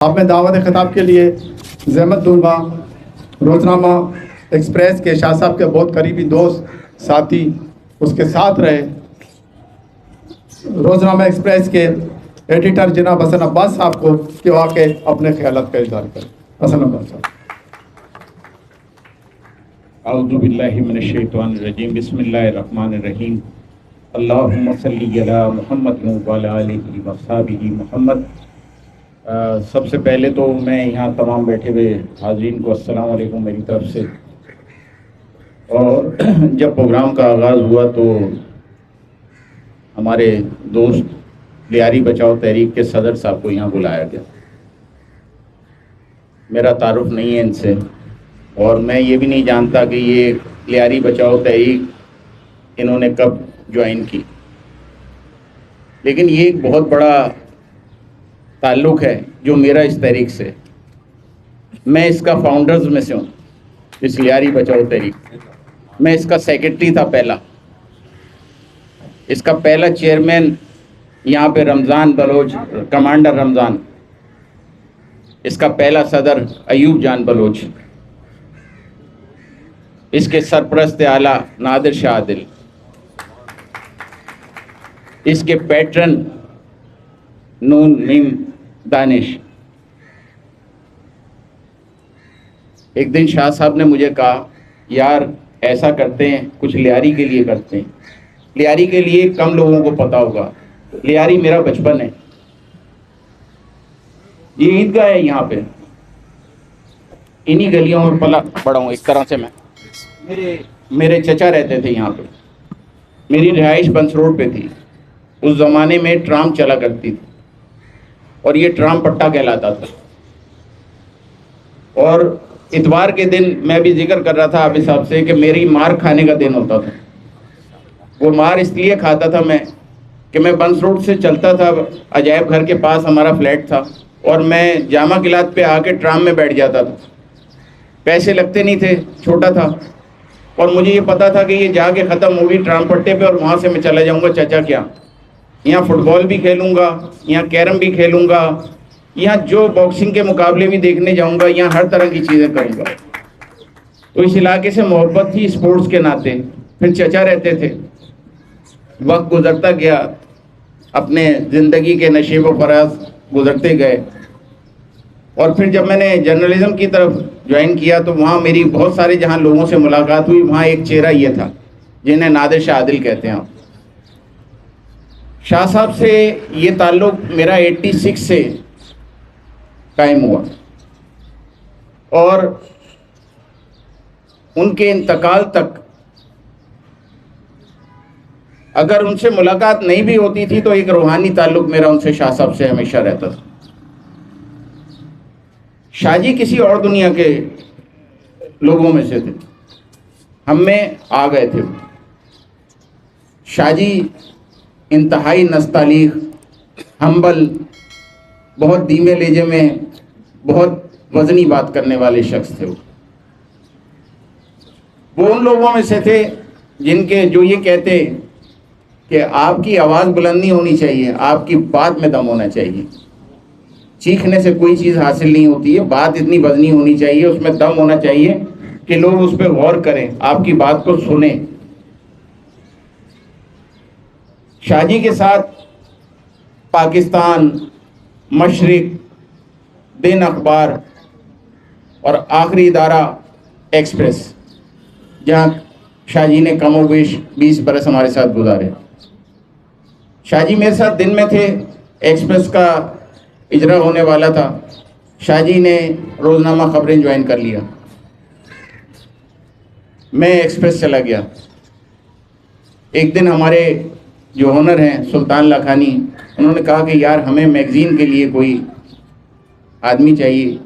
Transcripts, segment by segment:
آپ میں دعوت خطاب کے لیے زحمت دوں گا روزنامہ ایکسپریس کے شاہ صاحب کے بہت قریبی دوست ساتھی اس کے ساتھ رہے روزنامہ ایکسپریس کے ایڈیٹر جناب حسن عباس صاحب کو کہ واقع اپنے خیالات کا اظہار کریں. حسن عباس صاحب. اعوذ باللہ من الشیطان الرجیم. بسم اللہ الرحمن الرحیم. اللہم صلی علی محمد وعلی آلہ وصحبہ محمد. سب سے پہلے تو میں یہاں تمام بیٹھے ہوئے حاضرین کو السلام علیکم میری طرف سے. اور جب پروگرام کا آغاز ہوا تو ہمارے دوست لیاری بچاؤ تحریک کے صدر صاحب کو یہاں بلایا گیا. میرا تعارف نہیں ہے ان سے اور میں یہ بھی نہیں جانتا کہ یہ لیاری بچاؤ تحریک انہوں نے کب جوائن کی، لیکن یہ ایک بہت بڑا تعلق ہے جو میرا اس تحریک سے. میں اس کا فاؤنڈرز میں سے ہوں، اس لیاری بچاؤ تحریک. میں اس کا سیکرٹری تھا پہلا. اس کا پہلا چیئرمین یہاں پہ رمضان بلوچ، کمانڈر رمضان. اس کا پہلا صدر ایوب جان بلوچ. اس کے سرپرست اعلیٰ نادر شاہ عادل. اس کے پیٹرن نون میم دانش. ایک دن شاہ صاحب نے مجھے کہا یار ایسا کرتے ہیں کچھ لیاری کے لیے کرتے ہیں. لیاری کے لیے کم لوگوں کو پتا ہوگا. لیاری میرا بچپن ہے. یہ عیدگاہ ہے یہاں پہ، انہی گلیوں میں پلا بڑا ہوں ایک طرح سے. میرے چچا رہتے تھے یہاں پہ. میری رہائش بنس روڈ پہ تھی. اس زمانے میں ٹرام چلا کرتی تھی اور یہ ٹرام پٹا کہلاتا تھا. اور اتوار کے دن میں بھی ذکر کر رہا تھا آپ صاحب سے کہ میری مار کھانے کا دن ہوتا تھا. وہ مار اس لیے کھاتا تھا میں کہ میں بنس روڈ سے چلتا تھا، عجائب گھر کے پاس ہمارا فلیٹ تھا، اور میں جامع قلعت پہ آ کے ٹرام میں بیٹھ جاتا تھا. پیسے لگتے نہیں تھے، چھوٹا تھا، اور مجھے یہ پتا تھا کہ یہ جا کے ختم ہوگی ٹرام پٹے پہ اور وہاں سے میں چلا جاؤں گا چچا کیا. یہاں فٹ بال بھی کھیلوں گا، یہاں کیرم بھی کھیلوں گا، یہاں جو باکسنگ کے مقابلے بھی دیکھنے جاؤں گا، یہاں ہر طرح کی چیزیں کروں گا. تو اس علاقے سے محبت تھی اسپورٹس کے ناطے. پھر چچا رہتے تھے. وقت گزرتا گیا، اپنے زندگی کے نشیب و فراز گزرتے گئے. اور پھر جب میں نے جرنلزم کی طرف جوائن کیا تو وہاں میری بہت سارے جہاں لوگوں سے ملاقات ہوئی، وہاں ایک چہرہ یہ تھا جنہیں نادر شاہ عادل کہتے ہیں آپ. شاہ صاحب سے یہ تعلق میرا 86 سے قائم ہوا، اور ان کے انتقال تک اگر ان سے ملاقات نہیں بھی ہوتی تھی تو ایک روحانی تعلق میرا ان سے شاہ صاحب سے ہمیشہ رہتا تھا. شاہ جی کسی اور دنیا کے لوگوں میں سے تھے، ہم میں آ گئے تھے. شاہ جی انتہائی نستعلیق، ہمبل، بہت دھیمے لہجے میں بہت وزنی بات کرنے والے شخص تھے. وہ ان لوگوں میں سے تھے جن کے جو یہ کہتے کہ آپ کی آواز بلند نہیں ہونی چاہیے، آپ کی بات میں دم ہونا چاہیے. چیخنے سے کوئی چیز حاصل نہیں ہوتی ہے، بات اتنی وزنی ہونی چاہیے، اس میں دم ہونا چاہیے کہ لوگ اس پہ غور کریں، آپ کی بات کو سنیں. شاہ جی کے ساتھ پاکستان، مشرق، دن اخبار اور آخری ادارہ ایکسپریس، جہاں شاہ جی نے کم و بیش 20 برس ہمارے ساتھ گزارے. شاہ جی میرے ساتھ دن میں تھے، ایکسپریس کا اجرا ہونے والا تھا. شاہ جی نے روزنامہ خبریں جوائن کر لیا، میں ایکسپریس چلا گیا. ایک دن ہمارے جو ہونر ہیں سلطان لاکھانی، انہوں نے کہا کہ یار ہمیں میگزین کے لیے کوئی آدمی چاہیے.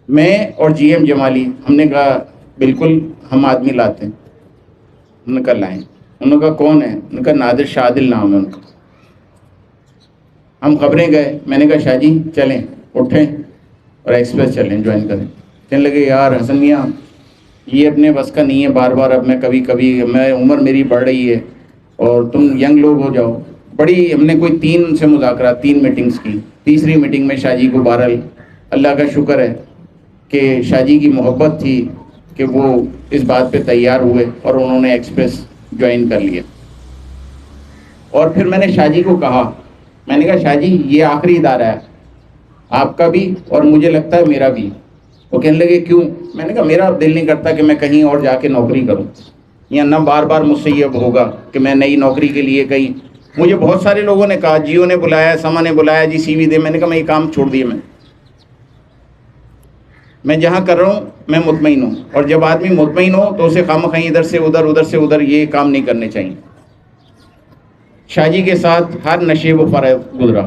میں اور جی ایم جمالی ہم نے کہا بالکل ہم آدمی لاتے ہیں. انہوں نے کہا لائیں. انہوں نے کہا کون ہے؟ انہوں نے کہا نادر شاہ عادل نام ہے ان کا. ہم خبریں گئے. میں نے کہا شاہ جی چلیں، اٹھیں اور ایکسپریس چلیں، جوائن کریں. کہنے لگے یار حسن میاں یہ اپنے بس کا نہیں ہے، بار بار اب میں کبھی میں عمر میری بڑھ رہی ہے اور تم ینگ لوگ ہو جاؤ. بڑی ہم نے کوئی 3 سے مذاکرات 3 میٹنگز کی. تیسری میٹنگ میں شاہ جی کو بہرحال اللہ کا شکر ہے کہ شاہ جی کی محبت تھی کہ وہ اس بات پہ تیار ہوئے اور انہوں نے ایکسپریس جوائن کر لیا. اور پھر میں نے شاہ جی کو کہا, میں نے کہا شاہ جی یہ آخری ادارہ ہے آپ کا بھی اور مجھے لگتا ہے میرا بھی. وہ کہنے لگے کیوں؟ میں نے کہا میرا دل نہیں کرتا کہ میں کہیں اور جا کے نوکری کروں, یا نہ بار بار مجھ سے یہ ہوگا کہ میں نئی نوکری کے لیے کہیں. مجھے بہت سارے لوگوں نے کہا, جیو نے بلایا, سما نے بلایا, جی سی وی دے. میں نے کہا میں یہ کام چھوڑ دیے, میں جہاں کر رہا ہوں میں مطمئن ہوں, اور جب آدمی مطمئن ہو تو اسے خواہ مخواہ ادھر سے ادھر ادھر سے ادھر یہ کام نہیں کرنے چاہیے. شاہ جی کے ساتھ ہر نشے و فرح گزرا.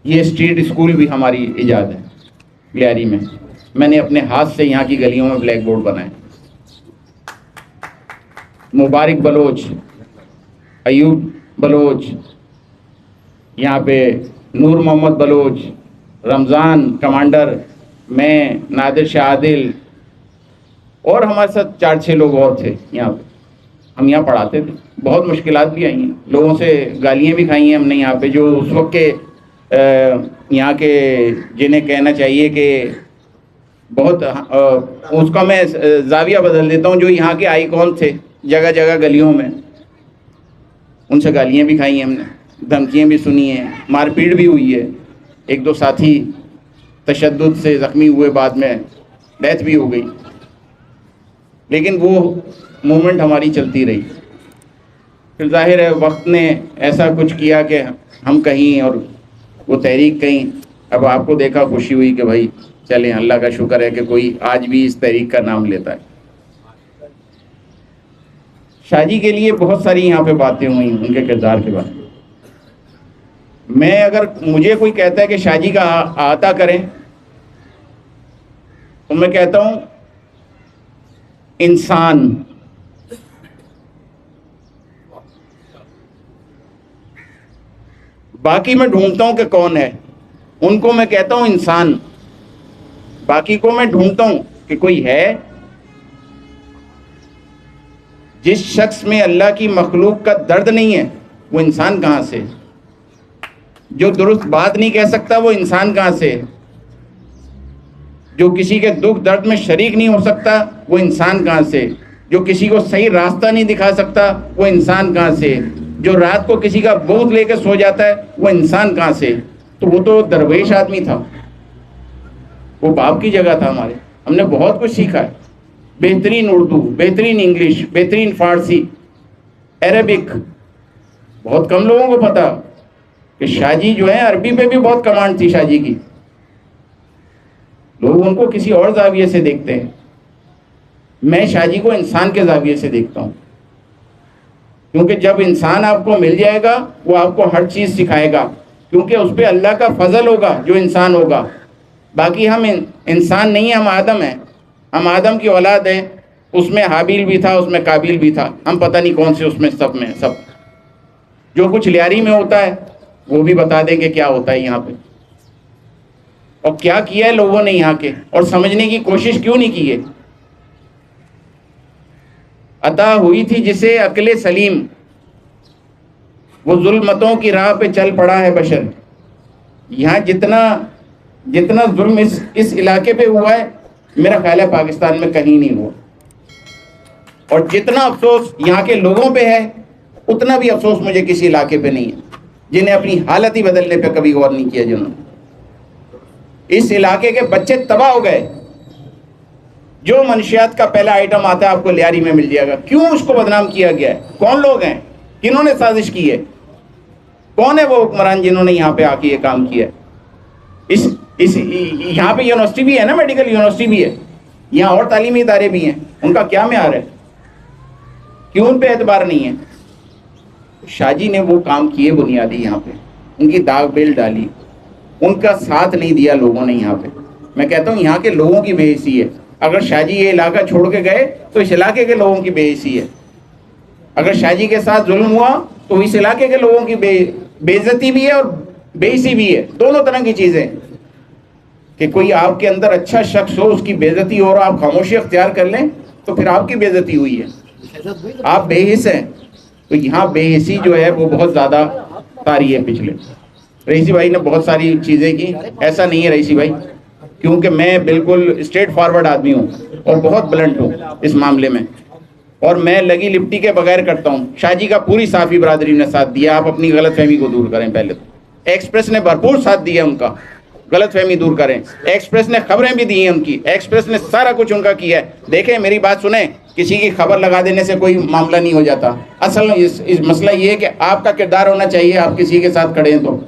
یہ اسٹریٹ اسکول بھی ہماری ایجاد ہے لیاری میں. میں نے اپنے ہاتھ سے یہاں کی گلیوں میں بلیک بورڈ بنائے. مبارک بلوچ, ایوب بلوچ, یہاں پہ نور محمد بلوچ, رمضان کمانڈر, میں, نادر شاہ عادل, اور ہمارے ساتھ 4-6 لوگ اور تھے یہاں پہ. ہم یہاں پڑھاتے تھے. بہت مشکلات بھی آئی ہیں, لوگوں سے گالیاں بھی کھائی ہیں ہم نے یہاں پہ, جو اس وقت کے یہاں کے جنہیں کہنا چاہیے کہ بہت اس کا میں زاویہ بدل دیتا ہوں, جو یہاں کے آئی کون تھے جگہ جگہ گلیوں میں, ان سے گالیاں بھی کھائی ہیں ہم نے, دھمکیاں بھی سنی ہیں, مار پیٹ بھی ہوئی ہے. 1-2 ساتھی تشدد سے زخمی ہوئے, بعد میں ڈیتھ بھی ہو گئی. لیکن وہ مومنٹ ہماری چلتی رہی. پھر ظاہر ہے وقت نے ایسا کچھ کیا کہ ہم کہیں اور وہ تحریک کہیں. اب آپ کو دیکھا خوشی ہوئی کہ بھائی چلیں, اللہ کا شکر ہے کہ کوئی آج بھی اس تحریک کا نام لیتا ہے. شاہ جی کے لیے بہت ساری یہاں پہ باتیں ہوئی ان کے کردار کے بارے میں. میں اگر مجھے کوئی کہتا ہے کہ شاہ جی کا احاطہ کریں تو میں کہتا ہوں انسان. باقی میں ڈھونڈتا ہوں کہ کون ہے, ان کو میں کہتا ہوں انسان. باقی کو میں ڈھونڈتا ہوں کہ کوئی ہے. جس شخص میں اللہ کی مخلوق کا درد نہیں ہے وہ انسان کہاں سے؟ جو درست بات نہیں کہہ سکتا وہ انسان کہاں سے؟ جو کسی کے دکھ درد میں شریک نہیں ہو سکتا وہ انسان کہاں سے؟ جو کسی کو صحیح راستہ نہیں دکھا سکتا وہ انسان کہاں سے؟ جو رات کو کسی کا بوجھ لے کے سو جاتا ہے وہ انسان کہاں سے؟ تو وہ تو درویش آدمی تھا, وہ باپ کی جگہ تھا ہمارے. ہم نے بہت کچھ سیکھا ہے, بہترین اردو, بہترین انگلش, بہترین فارسی, عربک. بہت کم لوگوں کو پتا کہ شاہ جی جو ہے عربی پہ بھی بہت کمانڈ تھی شاہ جی کی. لوگ ان کو کسی اور زاویے سے دیکھتے ہیں. میں شاہ جی کو انسان کے زاویے سے دیکھتا ہوں, کیونکہ جب انسان آپ کو مل جائے گا وہ آپ کو ہر چیز سکھائے گا, کیونکہ اس پہ اللہ کا فضل ہوگا جو انسان ہوگا. باقی ہم انسان نہیں ہیں, ہم آدم ہیں, ہم آدم کی اولاد ہیں. اس میں حابیل بھی تھا, اس میں قابیل بھی تھا, ہم پتہ نہیں کون سے اس میں سب. جو کچھ لیاری میں ہوتا ہے وہ بھی بتا دیں گے کیا ہوتا ہے یہاں پہ, اور کیا کیا ہے لوگوں نے یہاں کے, اور سمجھنے کی کوشش کیوں نہیں کی ہے. عطا ہوئی تھی جسے عقل سلیم, وہ ظلمتوں کی راہ پہ چل پڑا ہے بشر. یہاں جتنا ظلم اس علاقے پہ ہوا ہے میرا خیال ہے پاکستان میں کہیں نہیں ہوا. اور جتنا افسوس یہاں کے لوگوں پہ ہے اتنا بھی افسوس مجھے کسی علاقے پہ نہیں ہے جنہیں اپنی حالت ہی بدلنے پہ کبھی غور نہیں کیا. جنہوں نے اس علاقے کے بچے تباہ ہو گئے. جو منشیات کا پہلا آئٹم آتا ہے آپ کو لیاری میں مل جائے گا. کیوں اس کو بدنام کیا گیا ہے؟ کون لوگ ہیں, کنہوں نے سازش کی ہے, کون ہے وہ حکمران جنہوں نے یہاں پہ آ کے یہ کام کیا ہے؟ یہاں پہ یونیورسٹی بھی ہے نا, میڈیکل یونیورسٹی بھی ہے, یہاں اور تعلیمی ادارے بھی ہیں, ان کا کیا معیار ہے؟ کیوں ان پہ اعتبار نہیں ہے؟ شاہ جی نے وہ کام کیے بنیادی, یہاں پہ ان کی داغ بیل ڈالی, ان کا ساتھ نہیں دیا لوگوں نے یہاں پہ. میں کہتا ہوں یہاں کے لوگوں کی بے حسی ہے. اگر شاہ جی یہ علاقہ چھوڑ کے گئے تو اس علاقے کے لوگوں کی بے حسی ہے. اگر شاہ جی کے ساتھ ظلم ہوا تو اس علاقے کے لوگوں کی بے عزتی بھی ہے اور بے حسی بھی ہے. دونوں طرح کی چیزیں, کہ کوئی آپ کے اندر اچھا شخص ہو, اس کی بے عزتی ہو اور آپ خاموشی اختیار کر لیں تو پھر آپ کی بے عزتی ہوئی ہے, آپ بے حس ہیں. تو یہاں بے حسی جو ہے وہ بہت زیادہ طاری ہے پچھلے. رئیسی بھائی نے بہت ساری چیزیں کی, ایسا نہیں ہے رئیسی بھائی, کیونکہ میں بالکل اسٹریٹ فارورڈ آدمی ہوں اور بہت بلنٹ ہوں اس معاملے میں, اور میں لگی لپٹی کے بغیر کرتا ہوں. شاہ جی کا پوری صافی برادری نے ساتھ دیا, آپ اپنی غلط فہمی کو دور کریں. پہلے تو ایکسپریس نے بھرپور ساتھ دیا ان کا, غلط فہمی دور کریں. ایکسپریس نے خبریں بھی دی ہیں ان کی, ایکسپریس نے سارا کچھ ان کا کیا ہے. دیکھیں میری بات سنیں, کسی کی خبر لگا دینے سے کوئی معاملہ نہیں ہو جاتا. اصل اس مسئلہ یہ ہے کہ آپ کا کردار ہونا چاہیے, آپ کسی کے ساتھ کھڑے ہیں. تو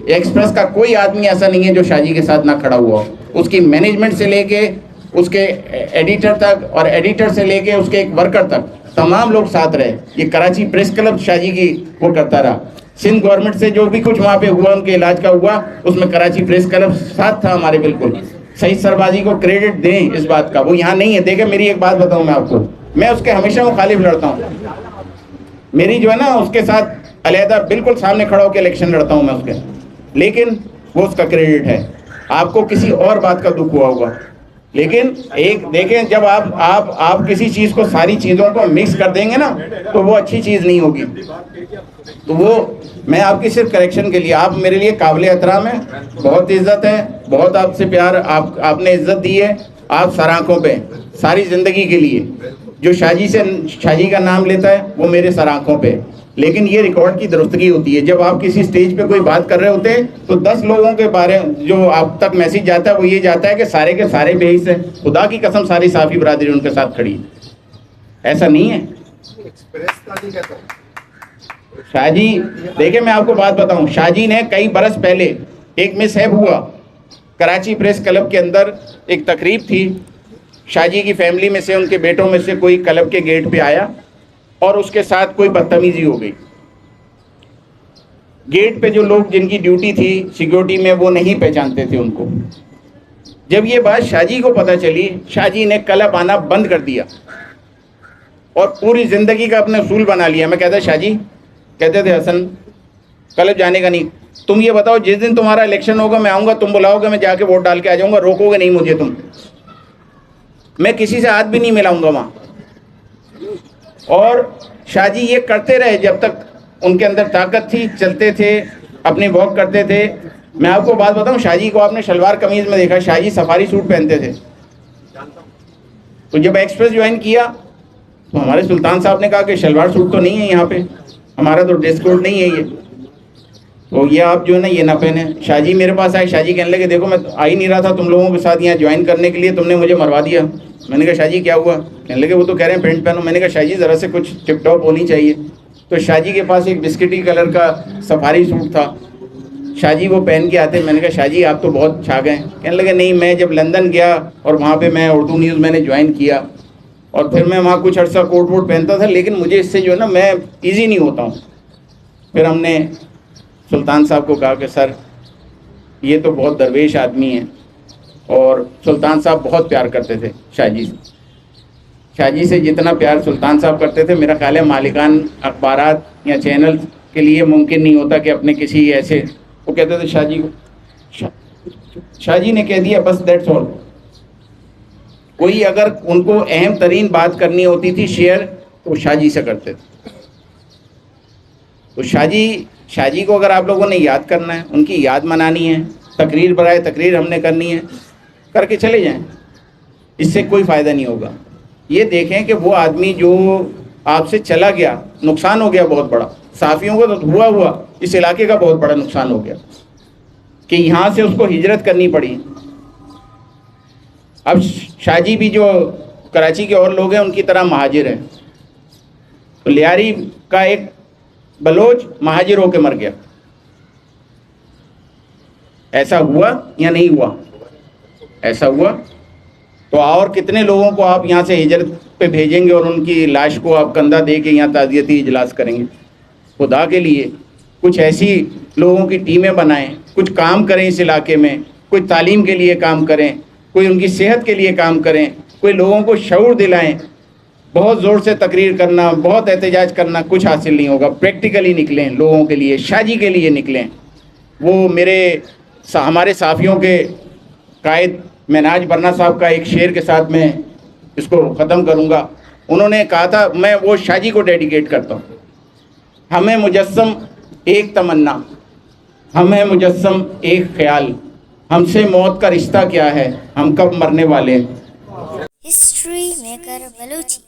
ایکسپریس کا کوئی آدمی ایسا نہیں ہے جو شاہ جی کے ساتھ نہ کھڑا ہوا ہو. اس کی مینجمنٹ سے لے کے اس کے ایڈیٹر تک, اور ایڈیٹر سے لے کے اس کے ایک ورکر تک, تمام لوگ ساتھ رہے. یہ کراچی پریس کلب شاہ جی کی وہ کرتا رہا. سندھ گورنمنٹ سے جو بھی کچھ وہاں پہ ہوا, ان کے علاج کا ہوا, اس میں کراچی پریس کلب ساتھ تھا ہمارے. بالکل سعید سربازی کو کریڈٹ دیں اس بات کا, وہ یہاں نہیں ہے. دیکھیں میری ایک بات بتاؤں میں آپ کو, میں اس کے ہمیشہ مخالف لڑتا ہوں. میری جو ہے نا اس کے ساتھ علیحدہ بالکل سامنے کھڑا ہو کے الیکشن لڑتا ہوں میں اس کے, لیکن وہ اس کا کریڈٹ ہے. آپ کو کسی اور بات کا دکھ ہوا ہوگا, لیکن ایک دیکھیں, جب آپ کسی چیز کو, ساری چیزوں کو مکس کر دیں گے نا, تو وہ اچھی چیز نہیں ہوگی. تو وہ میں آپ کی صرف کریکشن کے لیے, آپ میرے لیے قابل احترام ہیں, بہت عزت ہے, بہت آپ سے پیار, آپ نے عزت دی ہے. آپ سر آنکھوں پہ ساری زندگی کے لیے, جو شاہ جی کا نام لیتا ہے وہ میرے سر آنکھوں پہ. لیکن یہ ریکارڈ کی درستگی ہوتی ہے. جب آپ کسی سٹیج پہ کوئی بات کر رہے ہوتے ہیں تو 10 لوگوں کے بارے جو آپ تک میسیج جاتا ہے وہ یہ جاتا ہے کہ سارے کے سارے بے حس ہیں. خدا کی قسم ساری صافی برادری ان کے ساتھ کھڑی ہے, ایسا نہیں ہے. شاہ جی دیکھیں میں آپ کو بات بتاؤں, شاہ جی نے کئی برس پہلے ایک مس ہیپ ہوا کراچی پریس کلب کے اندر, ایک تقریب تھی. شاہ جی کی فیملی میں سے, ان کے بیٹوں میں سے کوئی کلب کے گیٹ پہ آیا اور اس کے ساتھ کوئی بدتمیزی ہو گئی. گیٹ پہ جو لوگ جن کی ڈیوٹی تھی سیکیورٹی میں, وہ نہیں پہچانتے تھے ان کو. جب یہ بات شاہ جی کو پتہ چلی, شاہ جی نے کلب آنا بند کر دیا اور پوری زندگی کا اپنے اصول بنا لیا. میں کہتا شاہ جی, کہتے تھے حسن کلب جانے کا نہیں, تم یہ بتاؤ جس دن تمہارا الیکشن ہوگا میں آؤں گا, تم بلاؤ گے, میں جا کے ووٹ ڈال کے آ جاؤں گا, روکو گے نہیں مجھے تم. میں کسی سے ہاتھ بھی نہیں ملاؤں گا وہاں. اور شاہ جی یہ کرتے رہے جب تک ان کے اندر طاقت تھی, چلتے تھے, اپنی واک کرتے تھے. میں آپ کو بات بتاؤں, شاہ جی کو آپ نے شلوار قمیض میں دیکھا, شاہ جی سفاری سوٹ پہنتے تھے. تو جب ایکسپریس جوائن کیا تو ہمارے سلطان صاحب نے کہا کہ شلوار سوٹ تو نہیں ہے یہاں پہ, ہمارا تو ڈریس کوڈ نہیں ہے یہ, تو یہ آپ جو ہے نا یہ نہ پہنے. شاہ جی میرے پاس آئے, شاہ جی کہنے لگے دیکھو میں آ ہی نہیں رہا تھا تم لوگوں کے ساتھ یہاں جوائن کرنے کے لیے, تم نے مجھے مروا دیا. میں نے کہا شاہ جی کیا ہوا؟ کہنے لگے وہ تو کہہ رہے ہیں پینٹ پہنو. میں نے کہا شاہ جی ذرا سے کچھ ٹپ ٹاپ ہونی چاہیے. تو شاہ جی کے پاس ایک بسکٹی کلر کا سفاری سوٹ تھا, شاہ جی وہ پہن کے آتے. میں نے کہا شاہ جی آپ تو بہت چھا گئے. کہنے لگے نہیں, میں جب لندن گیا اور وہاں پہ میں اردو نیوز میں نے جوائن کیا اور پھر میں وہاں کچھ عرصہ کوٹ ووٹ پہنتا تھا, لیکن مجھے اس سے جو ہے نا میں ایزی نہیں ہوتا ہوں. پھر ہم نے سلطان صاحب کو کہا کہ سر یہ تو بہت درویش آدمی ہیں, اور سلطان صاحب بہت پیار کرتے تھے شاہ جی سے. شاہ جی سے جتنا پیار سلطان صاحب کرتے تھے, میرا خیال ہے مالکان اخبارات یا چینل کے لیے ممکن نہیں ہوتا کہ اپنے کسی ایسے, وہ کہتے تھے شاہ جی کو, شاہ جی نے کہہ دیا بس دیٹس آل. کوئی اگر ان کو اہم ترین بات کرنی ہوتی تھی شیئر, تو وہ شاہ جی سے کرتے تھے. تو شاہ جی کو اگر آپ لوگوں نے یاد کرنا ہے, ان کی یاد منانی ہے, تقریر برائے تقریر ہم نے کرنی ہے, کر کے چلے جائیں, اس سے کوئی فائدہ نہیں ہوگا. یہ دیکھیں کہ وہ آدمی جو آپ سے چلا گیا, نقصان ہو گیا بہت بڑا. صحافیوں کو تو ہوا, اس علاقے کا بہت بڑا نقصان ہو گیا کہ یہاں سے اس کو ہجرت کرنی پڑی. اب شاہ جی بھی جو کراچی کے اور لوگ ہیں ان کی طرح مہاجر ہیں. تو لیاری کا ایک بلوچ مہاجر ہو کے مر گیا. ایسا ہوا یا نہیں ہوا؟ ایسا ہوا. تو اور کتنے لوگوں کو آپ یہاں سے ہجرت پہ بھیجیں گے اور ان کی لاش کو آپ کندھا دے کے یہاں تعزیتی اجلاس کریں گے؟ خدا کے لیے کچھ ایسی لوگوں کی ٹیمیں بنائیں, کچھ کام کریں اس علاقے میں, کوئی تعلیم کے لیے کام کریں, کوئی ان کی صحت کے لیے کام کریں, کوئی لوگوں کو شعور دلائیں. بہت زور سے تقریر کرنا, بہت احتجاج کرنا کچھ حاصل نہیں ہوگا. پریکٹیکلی نکلیں, لوگوں کے لیے, شاہ جی کے لیے نکلیں. وہ ہمارے صحافیوں کے قائد مناج برنا صاحب کا ایک شعر کے ساتھ میں اس کو ختم کروں گا. انہوں نے کہا تھا, میں وہ شاہ جی کو ڈیڈیکیٹ کرتا ہوں, ہمیں مجسم ایک تمنا، ہمیں مجسم ایک خیال، ہم سے موت کا رشتہ کیا ہے، ہم کب مرنے والے ہیں۔ History maker Balochi